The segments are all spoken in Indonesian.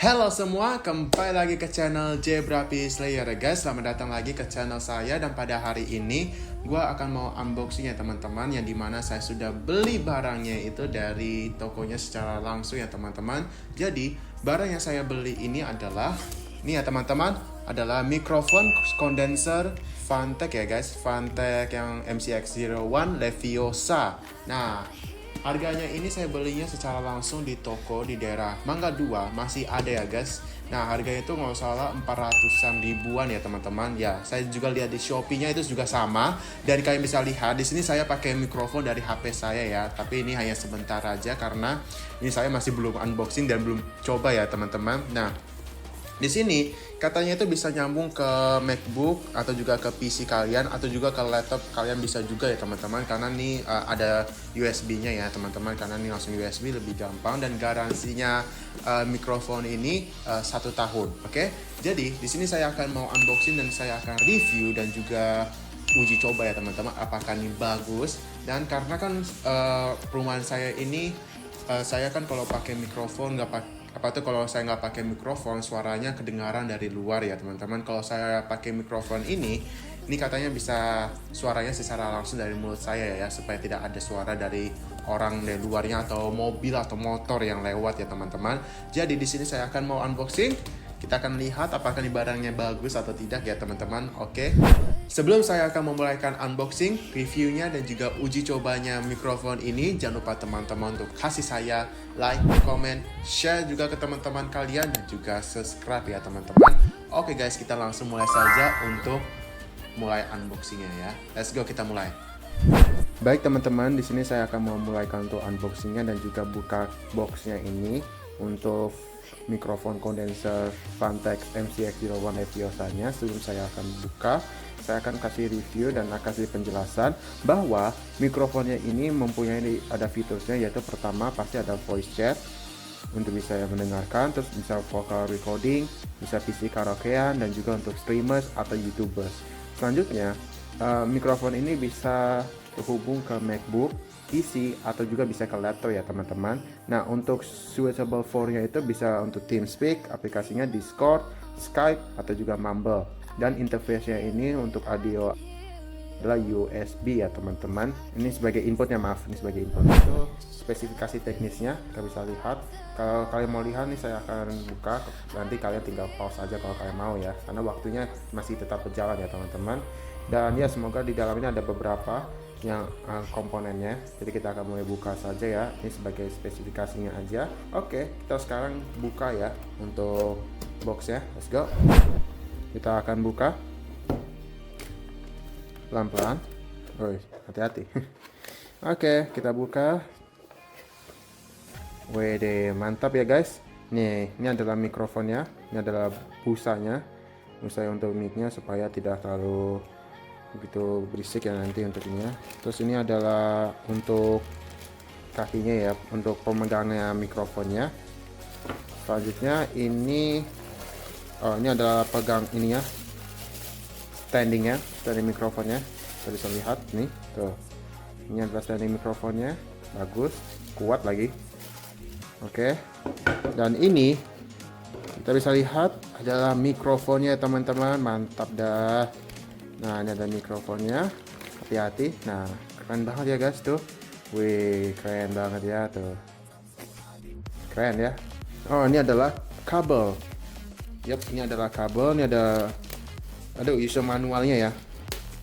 Halo semua, kembali lagi ke channel Jebrapi Slayer guys. Selamat datang lagi ke channel saya. Dan pada hari ini gue akan mau unboxing ya teman-teman, yang dimana saya sudah beli barangnya itu dari tokonya secara langsung ya teman-teman. Jadi barang yang saya beli ini adalah, ini ya teman-teman, adalah mikrofon kondenser Fantech ya guys. Fantech yang MCX01 Leviosa. Nah, harganya ini saya belinya secara langsung di toko di daerah Mangga 2, masih ada ya guys. Nah, harganya itu nggak salah 400-an ribuan ya teman-teman. Ya, saya juga lihat di Shopee-nya itu juga sama. Dan kalian bisa lihat di sini saya pakai mikrofon dari HP saya ya. Tapi ini hanya sebentar aja karena ini saya masih belum unboxing dan belum coba ya teman-teman. Nah, di sini katanya itu bisa nyambung ke MacBook atau juga ke PC kalian atau juga ke laptop kalian bisa juga ya teman-teman, karena ini ada USB-nya ya teman-teman, karena ini langsung USB lebih gampang dan garansinya mikrofon ini 1 tahun. Oke? Jadi di sini saya akan mau unboxing dan saya akan review dan juga uji coba ya teman-teman apakah ini bagus. Dan karena kan perumahan saya ini saya kan kalau pakai mikrofon kalau saya nggak pakai mikrofon suaranya kedengaran dari luar ya teman-teman. Kalau saya pakai mikrofon ini katanya bisa suaranya secara langsung dari mulut saya ya, supaya tidak ada suara dari orang dari luarnya atau mobil atau motor yang lewat ya teman-teman. Jadi di sini saya akan mau unboxing. Kita akan lihat apakah ini barangnya bagus atau tidak ya teman-teman. Oke. Sebelum saya akan memulaikan unboxing, reviewnya dan juga uji cobanya mikrofon ini, jangan lupa teman-teman untuk kasih saya like, comment, share juga ke teman-teman kalian dan juga subscribe ya teman-teman. Oke guys, kita langsung mulai saja untuk mulai unboxingnya ya. Let's go, kita mulai. Baik teman-teman, di sini saya akan memulaikan untuk unboxingnya dan juga buka boxnya ini untuk mikrofon kondenser Fantech MCX01 Leviosa-nya. Sebelum saya akan buka, saya akan kasih review dan akan kasih penjelasan bahwa mikrofonnya ini mempunyai ada fiturnya, yaitu pertama pasti ada voice chat untuk bisa mendengarkan, terus bisa vocal recording, bisa PC karaokean, dan juga untuk streamers atau YouTubers. Selanjutnya mikrofon ini bisa terhubung ke MacBook, PC, atau juga bisa ke laptop ya teman-teman. Nah, untuk suitable for-nya itu bisa untuk TeamSpeak, aplikasinya Discord, Skype, atau juga Mumble. Dan interface-nya ini untuk audio adalah USB ya teman-teman. Ini sebagai inputnya, maaf, ini sebagai input. Itu spesifikasi teknisnya, kita bisa lihat. Kalau kalian mau lihat nih, saya akan buka. Nanti kalian tinggal pause aja kalau kalian mau ya, karena waktunya masih tetap berjalan ya teman-teman. Dan ya, semoga di dalamnya ada beberapa yang komponennya. Jadi kita akan mulai buka saja ya. Ini sebagai spesifikasinya aja. Oke, kita sekarang buka ya untuk boxnya. Let's go. Kita akan buka pelan-pelan. Woi, hati-hati. Oke, kita buka. Wede, mantap ya guys. Nih, ini adalah mikrofonnya. Ini adalah busanya. Busa untuk mic-nya supaya tidak terlalu begitu berisik ya nanti untuk ini ya. Terus ini adalah untuk kakinya ya, untuk pemegangnya mikrofonnya. Selanjutnya ini ini adalah pegang ini ya, standing mikrofonnya. Kita bisa lihat nih tuh, ini adalah standing mikrofonnya, bagus, kuat lagi. Oke. Dan ini kita bisa lihat adalah mikrofonnya teman-teman, mantap dah. Nah, ini ada mikrofonnya, hati-hati. Nah, keren banget ya guys tuh. Wih, keren banget ya tuh, keren ya. Oh, ini adalah kabel. Yap, ini adalah kabel. Ini ada user manualnya ya.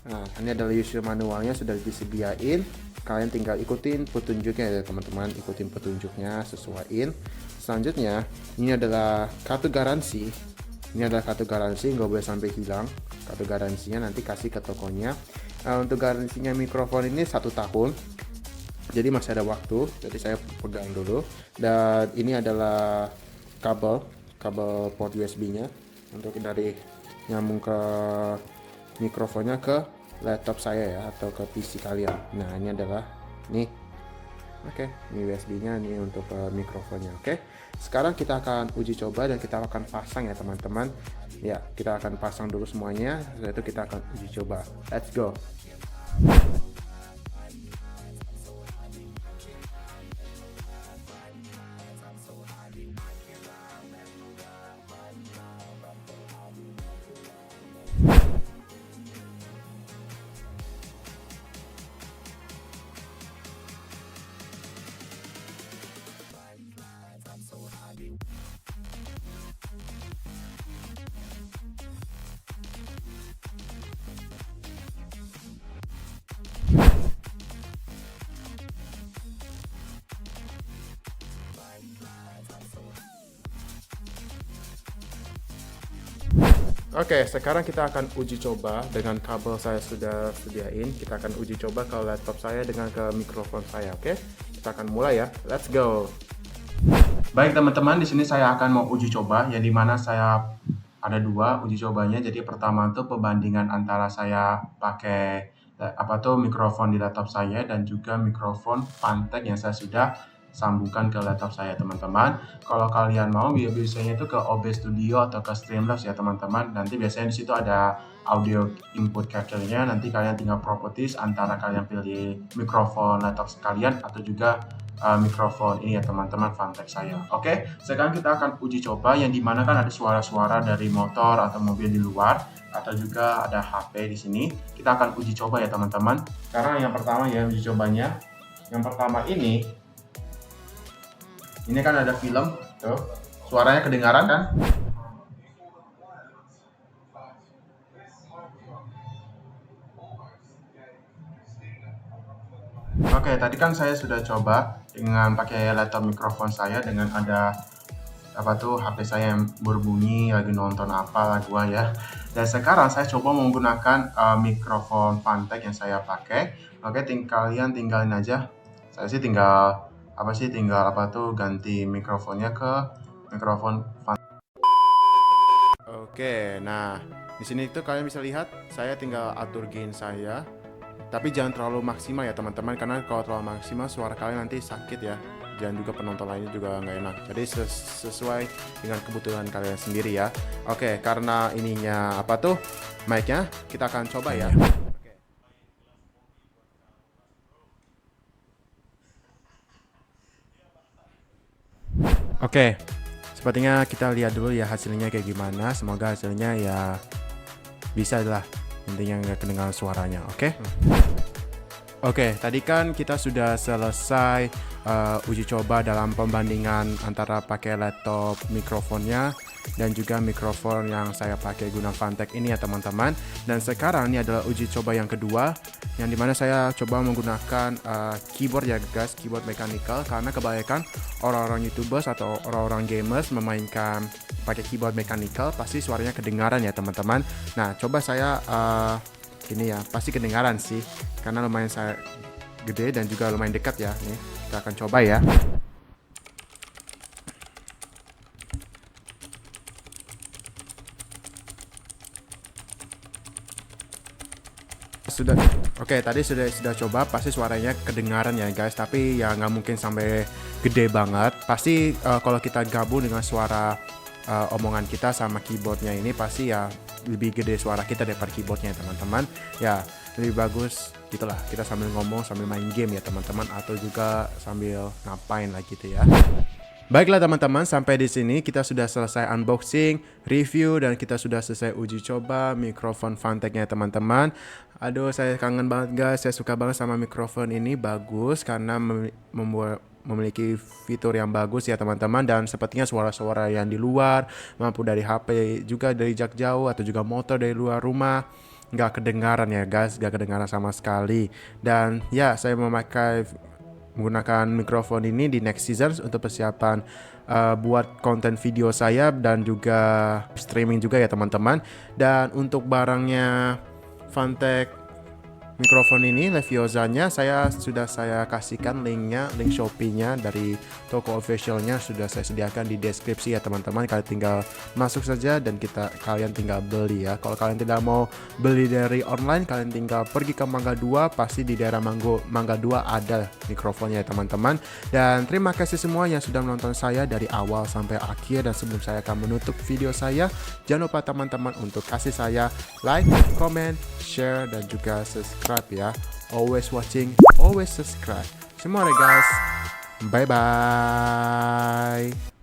Nah, ini adalah user manualnya, sudah disediain. Kalian tinggal ikutin petunjuknya ya teman-teman, ikutin petunjuknya, sesuaiin. Selanjutnya, ini adalah kartu garansi. Ini adalah kartu garansi, nggak boleh sampai hilang. Kartu garansinya nanti kasih ke tokonya. Untuk garansinya mikrofon ini 1 tahun, jadi masih ada waktu. Jadi saya pegang dulu. Dan ini adalah kabel port USB-nya untuk dari nyambung ke mikrofonnya ke laptop saya ya, atau ke PC kalian. Nah, ini adalah nih. Oke, ini USB-nya nih untuk mikrofonnya. Oke, sekarang kita akan uji coba dan kita akan pasang ya teman-teman. Ya, kita akan pasang dulu semuanya, setelah itu kita akan uji coba. Let's go. Oke, sekarang kita akan uji coba dengan kabel saya sudah sediain. Kita akan uji coba ke laptop saya dengan ke mikrofon saya, oke? Kita akan mulai ya. Let's go. Baik teman-teman, di sini saya akan mau uji coba yang dimana saya ada dua uji cobanya. Jadi pertama itu pembandingan antara saya pakai mikrofon di laptop saya dan juga mikrofon Fantech yang saya sudah sambungkan ke laptop saya teman-teman. Kalau kalian mau biasanya itu ke OBS Studio atau ke Streamlabs ya teman-teman. Nanti biasanya di situ ada audio input capture-nya. Nanti kalian tinggal properties antara kalian pilih mikrofon laptop kalian atau juga mikrofon ini ya teman-teman Fantech saya. Oke, sekarang kita akan uji coba yang dimana kan ada suara-suara dari motor atau mobil di luar atau juga ada HP di sini. Kita akan uji coba ya teman-teman. Sekarang yang pertama ya uji cobanya. Yang pertama ini kan ada film, tuh suaranya kedengaran kan? Oke, tadi kan saya sudah coba dengan pakai laptop mikrofon saya dengan ada HP saya yang berbunyi lagi nonton apa lah gua ya. Dan sekarang saya coba menggunakan mikrofon Fantech yang saya pakai. Oke, kalian tinggalin aja. Saya sih tinggal ganti mikrofonnya ke mikrofon Fantech. Oke, nah di sini itu kalian bisa lihat saya tinggal atur gain saya. Tapi jangan terlalu maksimal ya teman-teman, karena kalau terlalu maksimal suara kalian nanti sakit ya. Dan juga penonton lainnya juga nggak enak. Jadi sesuai dengan kebutuhan kalian sendiri ya. Oke, karena ininya mic-nya, kita akan coba ya. Oke, sepertinya kita lihat dulu ya hasilnya kayak gimana. Semoga hasilnya ya bisa lah, intinya nggak kedengaran suaranya. Oke, tadi kan kita sudah selesai uji coba dalam pembandingan antara pakai laptop mikrofonnya dan juga mikrofon yang saya pakai guna Fantech ini ya teman-teman. Dan sekarang ini adalah uji coba yang kedua, yang dimana saya coba menggunakan keyboard ya guys, keyboard mechanical, karena kebanyakan orang-orang YouTubers atau orang-orang gamers memainkan pakai keyboard mechanical pasti suaranya kedengaran ya teman-teman. Nah, coba saya ini ya, pasti kedengaran sih karena lumayan saya gede dan juga lumayan dekat ya. Nih, kita akan coba ya. Oke, tadi sudah coba, pasti suaranya kedengaran ya guys, tapi ya nggak mungkin sampai gede banget. Pasti kalau kita gabung dengan suara omongan kita sama keyboardnya ini, pasti ya lebih gede suara kita daripada keyboardnya teman-teman. Ya lebih bagus gitulah, kita sambil ngomong sambil main game ya teman-teman, atau juga sambil ngapain lah gitu ya. Baiklah teman-teman, sampai di sini kita sudah selesai unboxing, review, dan kita sudah selesai uji coba mikrofon Fantech-nya teman-teman. Aduh, saya kangen banget guys, saya suka banget sama mikrofon ini, bagus karena memiliki fitur yang bagus ya teman-teman. Dan sepertinya suara-suara yang di luar, mampu dari HP, juga dari jarak jauh, atau juga motor dari luar rumah, nggak kedengaran ya guys, nggak kedengaran sama sekali. Dan ya, saya menggunakan mikrofon ini di next season untuk persiapan buat konten video saya dan juga streaming juga ya teman-teman. Dan untuk barangnya Fantech mikrofon ini, Leviosa-nya sudah saya kasihkan link Shopee-nya dari toko official-nya sudah saya sediakan di deskripsi ya teman-teman. Kalian tinggal masuk saja dan kalian tinggal beli ya. Kalau kalian tidak mau beli dari online, kalian tinggal pergi ke Mangga 2, pasti di daerah Mangga 2 ada mikrofonnya ya teman-teman. Dan terima kasih semua yang sudah menonton saya dari awal sampai akhir. Dan sebelum saya akan menutup video saya, jangan lupa teman-teman untuk kasih saya like, comment, share, dan juga subscribe ya. Always watching, always subscribe. Semua guys. Bye bye.